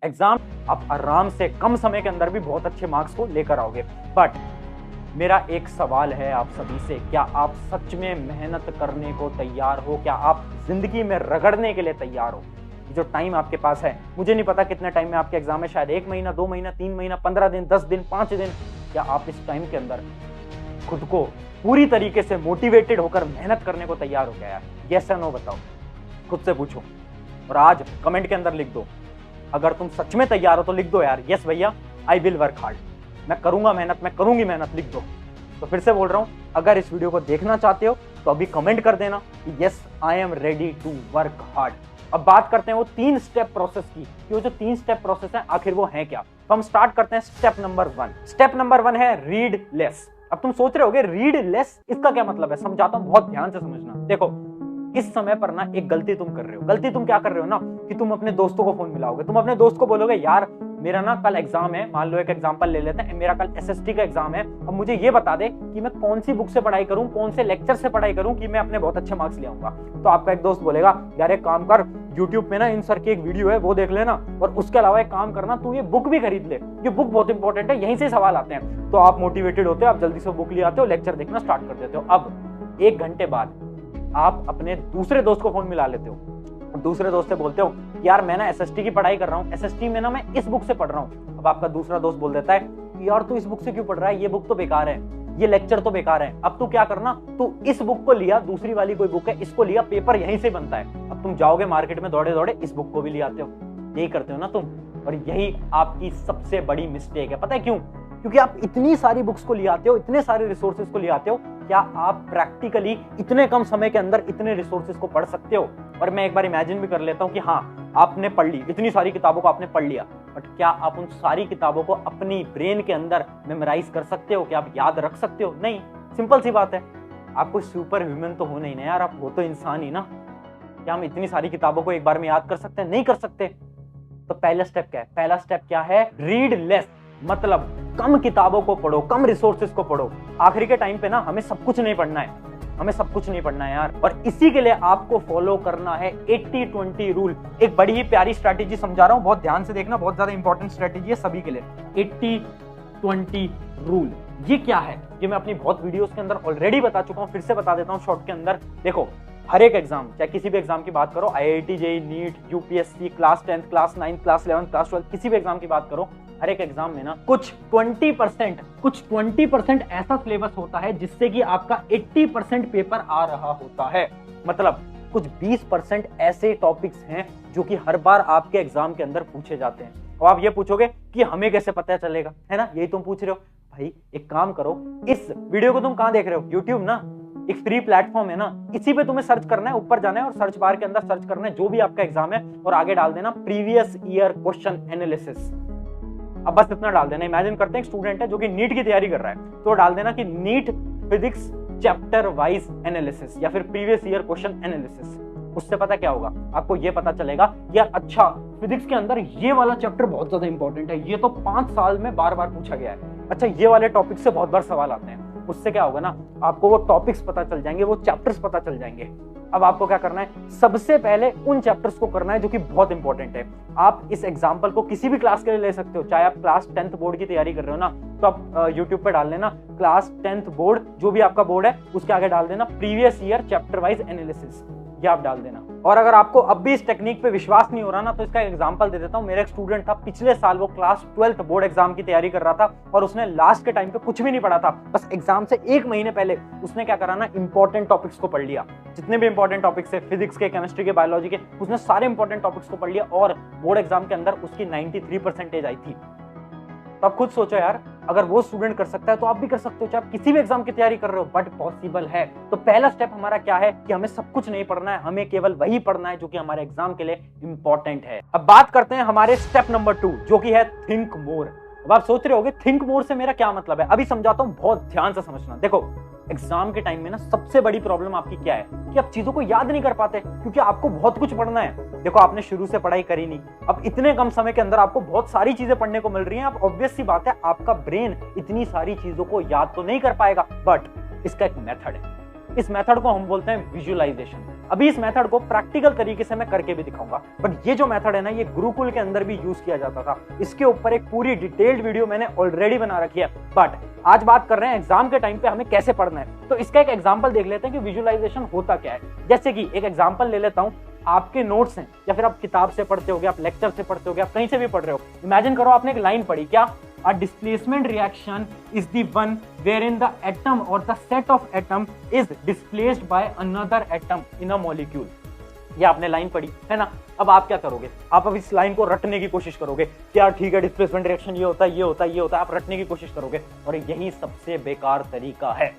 Exam आप आराम से कम समय के अंदर भी बहुत अच्छे मार्क्स को लेकर आओगे। बट मेरा एक सवाल है आप सभी से, क्या आप सच में मेहनत करने को तैयार हो? क्या आप जिंदगी में रगड़ने के लिए तैयार हो? जो टाइम आपके पास है, मुझे नहीं पता कितने टाइम में आपके एग्जाम है, शायद 1 महीना, 2 महीना, 3 महीना, 15 दिन, 10 दिन, 5 दिन। क्या आप इस टाइम के अंदर खुद को पूरी तरीके से मोटिवेटेड होकर मेहनत करने को तैयार हो गया यार? यस या नो बताओ, खुद से पूछो और आज कमेंट के अंदर लिख दो। अगर तुम सच में तैयार हो तो लिख दो यार, यस भैया आई विल वर्क हार्ड, मैं करूंगा मेहनत, मैं करूंगी मेहनत, लिख दो। तो फिर से बोल रहा हूं, अगर इस वीडियो को देखना चाहते हो तो अभी कमेंट कर देना कि yes I am ready to work hard. अब बात करते हैं वो 3 स्टेप प्रोसेस की, कि वो जो 3 स्टेप प्रोसेस है आखिर वो है क्या। तो हम स्टार्ट करते हैं स्टेप नंबर 1। स्टेप नंबर 1 है रीड लेस। अब तुम सोच रहे होगे रीड लेस इसका क्या मतलब है, समझाता हूं, बहुत ध्यान से समझना। देखो, इस समय पर ना एक गलती तुम कर रहे हो। गलती तुम क्या कर रहे हो ना, कि तुम अपने दोस्तों को फोन मिलाओगे, तुम अपने दोस्त को बोलोगे यार मेरा ना कल एग्जाम है, मान लो एक एग्जांपल ले लेते हैं, मेरा कल एसएसटी का एग्जाम है, अब मुझे ये बता दे कि मैं कौन सी बुक से पढ़ाई करूं, कौन से लेक्चर से पढ़ाई करूं कि मैं अपने बहुत अच्छे मार्क्स ले आऊंगा। तो आपका एक दोस्त बोलेगा यार एक काम कर, यूट्यूब पे ना इन सर की एक वीडियो है वो देख लेना, और उसके अलावा एक काम करना तू ये बुक भी खरीद ले, ये बुक बहुत इंपॉर्टेंट है, यहीं से सवाल आते हैं। तो आप मोटिवेटेड होते हो, आप जल्दी से बुक ले आते हो, लेक्चर देखना स्टार्ट कर देते हो। अब 1 घंटे बाद आप अपने दूसरे दोस्त को फोन मिला लेते हो, दूसरे दोस्त से बोलते हो यार मैं ना एसएसटी की पढ़ाई कर रहा हूँ, एसएसटी में ना मैं इस बुक से पढ़ रहा हूँ। अब आपका दूसरा दोस्त बोल देता है यार तू इस बुक से क्यों पढ़ रहा है, ये बुक तो बेकार है, ये लेक्चर तो बेकार है। अब तू क्या करना, तू इस बुक को लिया, दूसरी वाली कोई बुक है इसको लिया, पेपर यहीं से बनता है। अब तुम जाओगे मार्केट में दौड़े दौड़े इस बुक को भी ले आते हो, यही करते हो ना तुम। और यही आपकी सबसे बड़ी मिस्टेक है। पता है क्यों? क्योंकि आप इतनी सारी बुक्स को ले आते हो, इतने सारे रिसोर्सेज को ले आते हो, क्या आप प्रैक्टिकली इतने कम समय के अंदर इतने रिसोर्सेज को पढ़ सकते हो? और मैं एक बार इमेजिन भी कर लेता हूं कि हाँ आपने पढ़ ली, इतनी सारी किताबों को आपने पढ़ लिया, बट क्या आप उन सारी किताबों को अपनी ब्रेन के अंदर मेमोराइज कर सकते हो? क्या आप याद रख सकते हो? नहीं। सिंपल सी बात है, आप कोई सुपर ह्यूमन तो हो नहीं ना यार, आप वो तो इंसान ही ना। क्या हम इतनी सारी किताबों को एक बार में याद कर सकते हैं? नहीं कर सकते। तो पहला स्टेप क्या है? पहला स्टेप क्या है? रीड लेस, मतलब कम किताबों को पढ़ो, कम रिसोर्सेज को पढ़ो। आखिरी के टाइम पे ना हमें सब कुछ नहीं पढ़ना है, हमें सब कुछ नहीं पढ़ना है यार। और इसी के लिए आपको फॉलो करना है 80-20 रूल। एक बड़ी ही प्यारी स्ट्रैटेजी समझा रहा हूं, बहुत ध्यान से देखना, बहुत ज्यादा इंपॉर्टेंट स्ट्रैटेजी है सभी के लिए। 80-20 रूल ये क्या है, ये मैं अपनी बहुत वीडियोस के अंदर ऑलरेडी बता चुका हूं, फिर से बता देता हूं शॉर्ट के अंदर। देखो, हर एक एग्जाम, चाहे किसी भी एग्जाम की बात करो, IIT, JEE, NEET, UPSC, class 10, class 9, class 11, class 12, किसी भी एग्जाम की बात करो, हर एक एग्जाम में ना कुछ 20% ऐसा सिलेबस होता है जिससे कि आपका 80% पेपर आ रहा होता है। मतलब कुछ 20% ऐसे टॉपिक्स हैं जो कि हर बार आपके एग्जाम के अंदर पूछे जाते हैं। और आप ये पूछोगे कि हमें कैसे पता चलेगा, है ना? यही तुम पूछ रहे हो। भाई एक काम करो, इस वीडियो को तुम कहां देख रहे हो? यूट्यूब ना, एक फ्री प्लेटफॉर्म है ना, इसी पे तुम्हें सर्च करना है, ऊपर जाना है और सर्च बार के अंदर सर्च करना है जो भी आपका एग्जाम है, और आगे डाल देना प्रीवियस ईयर क्वेश्चन एनालिसिस। अब बस इतना डाल देना। इमेजिन करते हैं एक स्टूडेंट है जो कि नीट की तैयारी कर रहा है, तो डाल देना कि NEET physics chapter wise analysis या फिर प्रीवियस ईयर क्वेश्चन एनालिसिस। उससे पता क्या होगा, आपको ये पता चलेगा यार अच्छा फिजिक्स के अंदर ये वाला चैप्टर बहुत ज्यादा इंपॉर्टेंट है, ये तो 5 साल में बार बार पूछा गया है, अच्छा ये वाले टॉपिक से बहुत बार सवाल आते हैं। उससे क्या होगा ना, आपको वो टॉपिक्स पता चल जाएंगे, वो चैप्टर्स पता चल जाएंगे। अब आपको क्या करना है, सबसे पहले उन चैप्टर्स को करना है जो कि बहुत इंपॉर्टेंट है। आप इस एग्जांपल को किसी भी क्लास के लिए ले सकते हो, चाहे आप क्लास 10th बोर्ड की तैयारी कर रहे हो ना, तो आप यूट्यूब पे डाल लेना क्लास 10th बोर्ड, जो भी आपका बोर्ड है उसके आगे डाल देना previous year chapter wise analysis, ये आप डाल देना। और अगर आपको अब भी इस टेक्निक पे विश्वास नहीं हो रहा ना, तो इसका एग्जांपल दे देता हूं। मेरा एक स्टूडेंट था, पिछले साल वो क्लास 12th बोर्ड एग्जाम की तैयारी कर रहा था, और उसने लास्ट के टाइम पे कुछ भी नहीं पढ़ा था, बस एग्जाम से 1 महीने पहले उसने क्या करा ना, इंपॉर्टेंट टॉपिक्स को पढ़ लिया। जितने भी इंपॉर्टेंट टॉपिक्स है, फिजिक्स के, केमिस्ट्री के, बायोलॉजी के, उसने सारे इंपॉर्टेंट टॉपिक्स को पढ़ लिया, और बोर्ड एग्जाम के अंदर उसकी 93% आई थी। तो आप खुद सोचो यार, अगर वो स्टूडेंट कर सकता है तो आप भी कर सकते हो, चाहे आप किसी भी एग्जाम की तैयारी कर रहे हो, बट पॉसिबल है। तो पहला स्टेप हमारा क्या है कि हमें सब कुछ नहीं पढ़ना है, हमें केवल वही पढ़ना है जो कि हमारे एग्जाम के लिए इंपॉर्टेंट है। अब बात करते हैं हमारे स्टेप नंबर 2, जो कि है थिंक मोर। अब आप सोच रहे होगे थिंक मोर से मेरा क्या मतलब है, अभी समझाता हूं, बहुत ध्यान से समझना। देखो, एग्जाम के टाइम में ना सबसे बड़ी प्रॉब्लम आपकी क्या है कि आप चीजों को याद नहीं कर पाते, क्योंकि आपको बहुत कुछ पढ़ना है। देखो, आपने शुरू से पढ़ाई करी नहीं, अब इतने कम समय के अंदर आपको बहुत सारी चीजें पढ़ने को मिल रही हैं। अब ऑब्वियस सी बात है, आपका ब्रेन इतनी सारी चीजों को याद तो नहीं कर पाएगा, बट इसका एक मेथड है। इस मेथड को हम बोलते हैं विजुअलाइजेशन। अभी इस मेथड को प्रैक्टिकल तरीके से मैं करके भी दिखाऊंगा, बट ये जो मेथड है ना, ये गुरुकुल के अंदर भी यूज किया जाता था। इसके ऊपर एक पूरी डिटेल्ड वीडियो मैंने ऑलरेडी बना रखी है, बट आज बात कर रहे हैं एग्जाम के टाइम पे हमें कैसे पढ़ना है। तो इसका एक एग्जाम्पल देख लेते हैं कि विजुअलाइजेशन होता क्या है। जैसे कि एक एग्जाम्पल ले लेता हूं, आपके नोट्स हैं या फिर आप किताब से पढ़ते होगे, आप लेक्चर से पढ़ते होगे, आप कहीं से भी पढ़ रहे हो। इमेजिन करो आपने एक लाइन पढ़ी, क्या A displacement reaction is the one wherein the atom or the set of atom is displaced by another atom in a molecule। ये आपने लाइन पढ़ी है ना। अब आप क्या करोगे, आप अब इस लाइन को रटने की कोशिश करोगे कि यार ठीक है, डिस्प्लेसमेंट रिएक्शन ये होता है, ये होता है, ये होता है। आप रटने की कोशिश करोगे और यही सबसे बेकार तरीका है।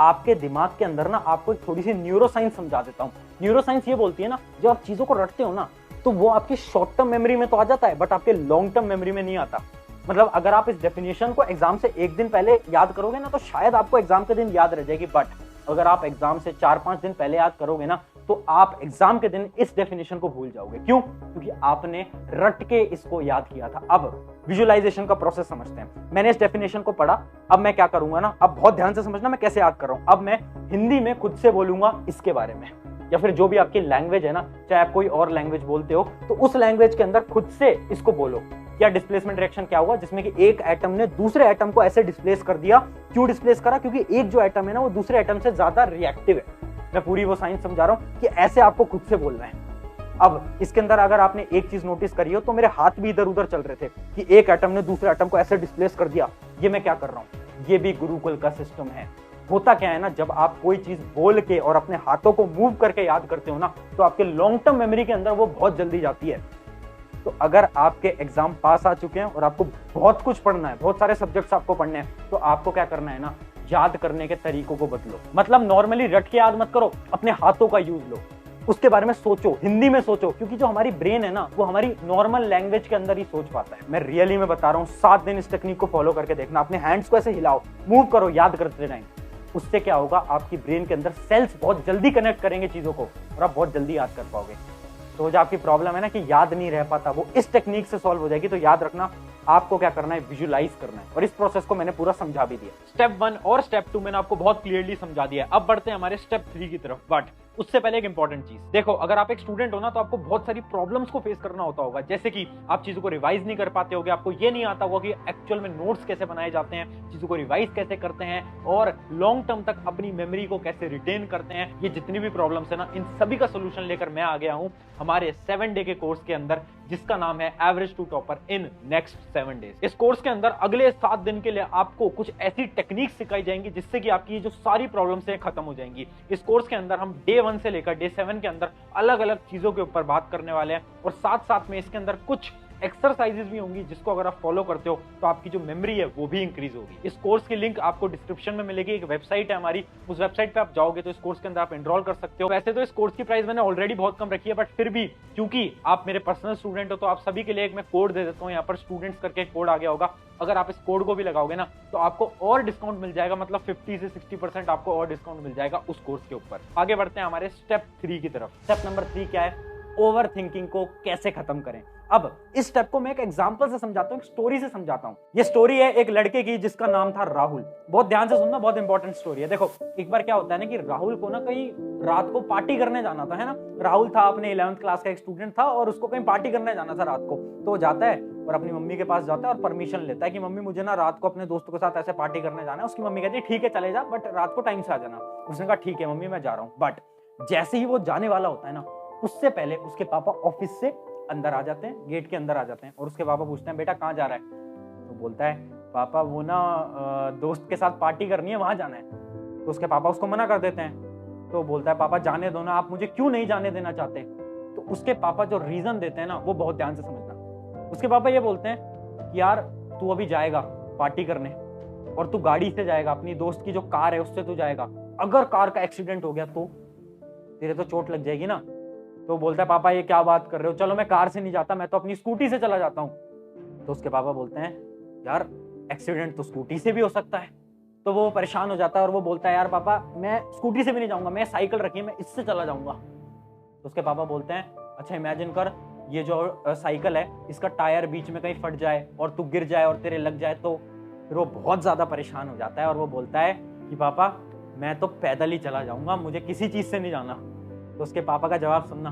आपके दिमाग के अंदर ना आपको एक थोड़ी सी न्यूरोसाइंस समझा देता हूँ। न्यूरोसाइंस ये बोलती है ना, जब आप चीजों को रटते हो ना तो वो आपकी शॉर्ट टर्म मेमोरी में तो आ जाता है, बट आपके लॉन्ग टर्म मेमोरी में नहीं आता। मतलब अगर आप इस डेफिनेशन को एग्जाम से एक दिन पहले याद करोगे ना तो शायद आपको एग्जाम के दिन याद रह जाएगी, बट अगर आप एग्जाम से 4-5 दिन पहले याद करोगे ना तो आप एग्जाम के दिन इस डेफिनेशन को भूल जाओगे। क्यों? क्योंकि आपने रट के इसको याद किया था। अब विजुअलाइजेशन का प्रोसेस समझते हैं। मैंने इस डेफिनेशन को पढ़ा, अब मैं क्या करूंगा ना, अब बहुत ध्यान से समझना मैं कैसे याद कर रहा हूं। अब मैं हिंदी में खुद से बोलूंगा इसके बारे में, या फिर जो भी आपकी लैंग्वेज है ना, चाहे आप कोई और लैंग्वेज बोलते हो तो उस लैंग्वेज के अंदर खुद से इसको बोलो। क्या डिस्प्लेसमेंट रिएक्शन क्या हुआ, जिसमें कि एक एटम ने दूसरे एटम को ऐसे डिस्प्लेस कर दिया। क्यों डिस्प्लेस करा? क्योंकि एक जो एटम है ना वो दूसरे एटम से ज्यादा रिएक्टिव है। मैं पूरी वो साइंस समझा रहा हूं कि ऐसे आपको खुद से बोलना है। अब इसके अंदर अगर आपने एक चीज नोटिस करी हो तो मेरे हाथ भी इधर उधर चल रहे थे कि एक एटम ने दूसरे एटम को ऐसे डिस्प्लेस कर दिया। ये मैं क्या कर रहा हूं? ये भी गुरुकुल का सिस्टम है। होता क्या है ना, जब आप कोई चीज बोल के और अपने हाथों को मूव करके याद करते हो ना तो आपके लॉन्ग टर्म मेमोरी के अंदर वो बहुत जल्दी जाती है। तो अगर आपके एग्जाम पास आ चुके हैं और आपको बहुत कुछ पढ़ना है, बहुत सारे सब्जेक्ट्स आपको पढ़ने हैं, तो आपको क्या करना है ना, याद करने के तरीकों को बदलो। मतलब नॉर्मली रट के याद मत करो, अपने हाथों का यूज लो, उसके बारे में सोचो, हिंदी में सोचो, क्योंकि जो हमारी ब्रेन है ना वो हमारी नॉर्मल लैंग्वेज के अंदर ही सोच पाता है। मैं रियली में बता रहा हूँ, 7 दिन इस टेक्निक को फॉलो करके देखना। अपने हैंड्स को ऐसे हिलाओ, मूव करो याद करते टाइम। उससे क्या होगा, आपकी ब्रेन के अंदर सेल्स बहुत जल्दी कनेक्ट करेंगे चीजों को और आप बहुत जल्दी याद कर पाओगे। तो जो आपकी प्रॉब्लम है ना कि याद नहीं रह पाता, वो इस टेक्निक से सॉल्व हो जाएगी। तो याद रखना, आपको क्या करना है, विजुअलाइज करना है। और इस प्रोसेस को मैंने पूरा समझा भी दिया। स्टेप 1 और स्टेप 2 मैंने आपको बहुत क्लियरली समझा दिया। अब बढ़ते हैं हमारे स्टेप 3 की तरफ। बट उससे पहले एक इंपॉर्टेंट चीज देखो, अगर आप एक स्टूडेंट हो ना तो आपको बहुत सारी प्रॉब्लम्स को फेस करना होता होगा। जैसे कि आप चीजों को रिवाइज नहीं कर पाते होगे, आपको ये नहीं आता होगा कि एक्चुअल में नोट्स कैसे बनाए जाते हैं, चीजों को रिवाइज कैसे करते हैं और लॉन्ग टर्म तक अपनी मेमोरी को कैसे रिटेन करते हैं। ये जितनी भी प्रॉब्लम्स है ना, इन सभी का सोल्यूशन लेकर मैं आ गया हूं हमारे 7 डे के कोर्स के अंदर, जिसका नाम है average to topper in next 7 days. इस कोर्स के अंदर अगले 7 दिन के लिए आपको कुछ ऐसी टेक्निक सिखाई जाएंगी जिससे कि आपकी जो सारी प्रॉब्लम्स हैं खत्म हो जाएंगी। इस कोर्स के अंदर हम डे 1 से लेकर डे 7 के अंदर अलग अलग चीजों के ऊपर बात करने वाले हैं और साथ साथ में इसके अंदर कुछ एक्सरसाइजेस भी होंगी जिसको अगर आप फॉलो करते हो तो आपकी जो मेमोरी है वो भी इंक्रीज होगी। इस कोर्स की लिंक आपको डिस्क्रिप्शन में मिलेगी। एक वेबसाइट है हमारी, उस वेबसाइट पे आप जाओगे तो इस कोर्स के अंदर आप एनरोल कर सकते हो। वैसे तो इस कोर्स की प्राइस मैंने ऑलरेडी बहुत कम रखी है, बट फिर भी क्योंकि आप मेरे पर्सनल स्टूडेंट हो तो आप सभी के लिए एक मैं कोड दे देता हूँ। यहाँ पर स्टूडेंट्स करके एक कोड आ गया होगा, अगर आप इस कोड को भी लगाओगे ना तो आपको और डिस्काउंट मिल जाएगा। मतलब 50 से 60% आपको और डिस्काउंट मिल जाएगा उस कोर्स के ऊपर। आगे बढ़ते हैं हमारे स्टेप 3 की तरफ। स्टेप नंबर 3 क्या है, ओवर थिंकिंग को कैसे खत्म करें। अब इस स्टेप को मैं एक एग्जांपल से समझाता हूं, एक स्टोरी से समझाता हूं। ये स्टोरी है एक लड़के की जिसका नाम था राहुल। बहुत ध्यान से सुनना, बहुत इंपॉर्टेंट स्टोरी है। देखो, एक बार क्या होता है ना कि राहुल को ना कहीं रात को पार्टी करने जाना था, है ना। राहुल था, अपने 11th क्लास का एक स्टूडेंट था और उसको कहीं पार्टी करने जाना था रात को। तो वो जाता है और अपनी मम्मी के पास जाता है और परमिशन लेता है कि मम्मी मुझे ना रात को अपने दोस्तों के साथ ऐसे पार्टी करने जाना है। उसकी मम्मी कहती है ठीक है चले जा, बट रात को टाइम से आ जाना। उसने कहा ठीक है मम्मी मैं जा रहा हूँ। बट जैसे ही वो जाने वाला होता है ना, उससे पहले उसके पापा ऑफिस से अंदर आ जाते हैं, गेट के अंदर आ जाते हैं और उसके पापा पूछते हैं बेटा कहाँ जा रहा है। तो बोलता है पापा वो ना दोस्त के साथ पार्टी करनी है, वहां जाना है। तो उसके पापा उसको मना कर देते हैं। तो बोलता है पापा जाने दो ना, आप मुझे क्यों नहीं जाने देना चाहते। तो उसके पापा जो रीजन देते हैं ना वो बहुत ध्यान से समझना। उसके पापा ये बोलते हैं कि यार तू अभी जाएगा पार्टी करने और तू गाड़ी से जाएगा, अपनी दोस्त की जो कार है उससे तू जाएगा। अगर कार का एक्सीडेंट हो गया तो तेरे तो चोट लग जाएगी ना। तो बोलता है पापा ये क्या बात कर रहे हो, चलो मैं कार से नहीं जाता, मैं तो अपनी स्कूटी से चला जाता हूँ। तो उसके पापा बोलते हैं यार एक्सीडेंट तो स्कूटी से भी हो सकता है। तो वो परेशान हो जाता है और वो बोलता है यार पापा मैं स्कूटी से भी नहीं जाऊंगा, मैं साइकिल रखी है मैं इससे चला जाऊंगा। तो उसके पापा बोलते हैं अच्छा इमेजिन कर ये जो साइकिल है इसका टायर बीच में कहीं फट जाए और तू गिर जाए और तेरे लग जाए। तो फिर वो बहुत ज्यादा परेशान हो जाता है और वो बोलता है कि पापा मैं तो पैदल ही चला जाऊंगा, मुझे किसी चीज से नहीं जाना। तो उसके पापा का जवाब सुनना।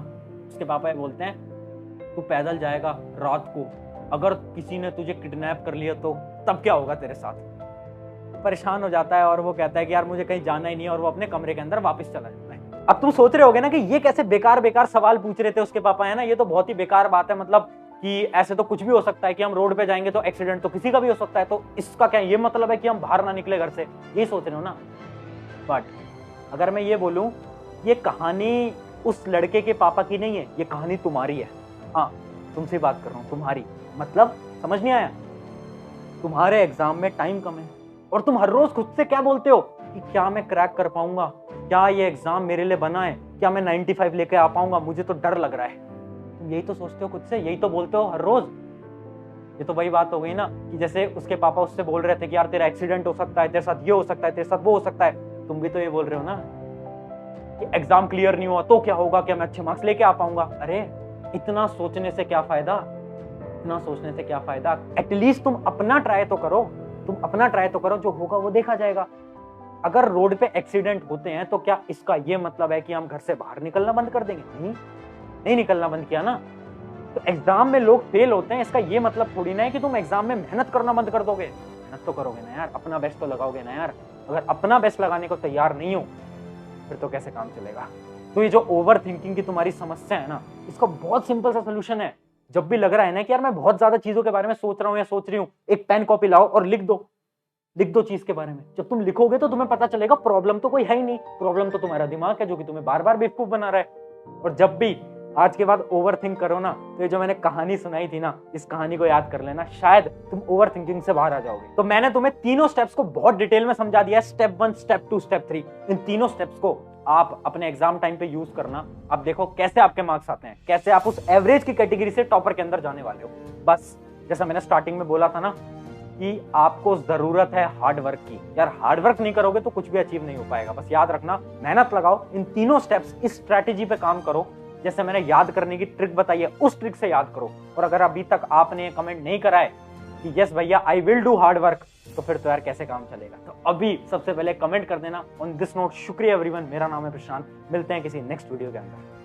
उसके पापा ये बोलते हैं तू पैदल जाएगा रात को, अगर किसी ने तुझे किडनैप कर लिया तो तब क्या होगा तेरे साथ। परेशान हो जाता है और वो कहता है कि यार मुझे कहीं जाना ही नहीं, और वो अपने कमरे के अंदर वापस चला जाता है। अब तुम सोच रहे होगे ना कि ये कैसे बेकार बेकार सवाल पूछ रहे थे उसके पापा, है ना, ये तो बहुत ही बेकार बात है, मतलब कि ऐसे तो कुछ भी हो सकता है कि हम रोड पे जाएंगे तो एक्सीडेंट तो किसी का भी हो सकता है, तो इसका क्या ये मतलब है कि हम बाहर ना निकले घर से, ये सोच रहे हो ना। बट अगर मैं ये बोलूं, ये कहानी उस लड़के के पापा की नहीं है, ये कहानी तुम्हारी है। हाँ, तुमसे बात कर रहा हूं, तुम्हारी, मतलब समझ नहीं आया। तुम्हारे एग्जाम में टाइम कम है और तुम हर रोज खुद से क्या बोलते हो कि क्या मैं क्रैक कर पाऊंगा, क्या ये एग्जाम मेरे लिए बना है, क्या मैं 95 लेके आ पाऊंगा, मुझे तो डर लग रहा है। तुम यही तो सोचते हो खुद से, यही तो बोलते हो हर रोज। ये तो वही बात हो गई ना कि जैसे उसके पापा उससे बोल रहे थे कि यार तेरा एक्सीडेंट हो सकता है, तेरे साथ ये हो सकता है, तेरे साथ वो हो सकता है, तुम भी तो ये बोल रहे हो ना कि एग्जाम क्लियर नहीं हुआ तो क्या होगा, क्या मैं अच्छे मार्क्स लेके आ पाऊंगा। अरे इतना सोचने से क्या फायदा, इतना सोचने से क्या फायदा। एटलीस्ट तुम अपना ट्राई तो करो, तुम अपना ट्राई तो करो, जो होगा वो देखा जाएगा। अगर रोड पे एक्सीडेंट होते हैं तो क्या इसका ये मतलब है कि हम घर से बाहर निकलना बंद कर देंगे? नहीं निकलना बंद किया ना। तो एग्जाम में लोग फेल होते हैं, इसका ये मतलब थोड़ी ना है कि तुम एग्जाम में मेहनत करना बंद कर दोगे। मेहनत तो करोगे ना यार, अपना बेस्ट तो लगाओगे ना यार। अगर अपना बेस्ट लगाने को तैयार नहीं हो फिर तो कैसे काम चलेगा। तो ये जो ओवर थिंकिंग की तुम्हारी समस्या है ना, इसका बहुत सिंपल सा सोल्यूशन है। जब भी लग रहा है ना कि यार मैं बहुत ज्यादा चीजों के बारे में सोच रहा हूँ या सोच रही हूँ, एक पेन कॉपी लाओ और लिख दो चीज के बारे में। जब तुम लिखोगे तो तुम्हें पता चलेगा प्रॉब्लम तो कोई है ही नहीं, प्रॉब्लम तो तुम्हारा दिमाग है जो कि तुम्हें बार बार बेवकूफ बना रहा है। और जब भी आज के बाद ओवर थिंक करो ना, तो ये जो मैंने कहानी सुनाई थी ना, इस कहानी को याद कर लेना, शायद तुम ओवर थिंकिंग से बाहर आ जाओगे। तो मैंने तुम्हें तीनों स्टेप्स को बहुत डिटेल में समझा दिया है, स्टेप 1, स्टेप 2, स्टेप 3। इन तीनों स्टेप्स को आप अपने एग्जाम टाइम पे यूज करना। अब देखो कैसे आपके मार्क्स आते हैं, कैसे आप उस एवरेज की कैटेगरी से टॉपर के अंदर जाने वाले हो। बस जैसा मैंने स्टार्टिंग में बोला था ना कि आपको जरूरत है हार्ड वर्क की। यार हार्ड वर्क नहीं करोगे तो कुछ भी अचीव नहीं हो पाएगा। बस याद रखना, मेहनत लगाओ, इन तीनों स्टेप्स, इस स्ट्रैटेजी पे काम करो। जैसे मैंने याद करने की ट्रिक बताई है, उस ट्रिक से याद करो। और अगर अभी तक आपने कमेंट नहीं करा है कि यस भैया I will do hard work, तो फिर तो यार कैसे काम चलेगा। तो अभी सबसे पहले कमेंट कर देना। ऑन दिस नोट, शुक्रिया एवरीवन, मेरा नाम है प्रशांत। मिलते हैं किसी नेक्स्ट वीडियो के अंदर।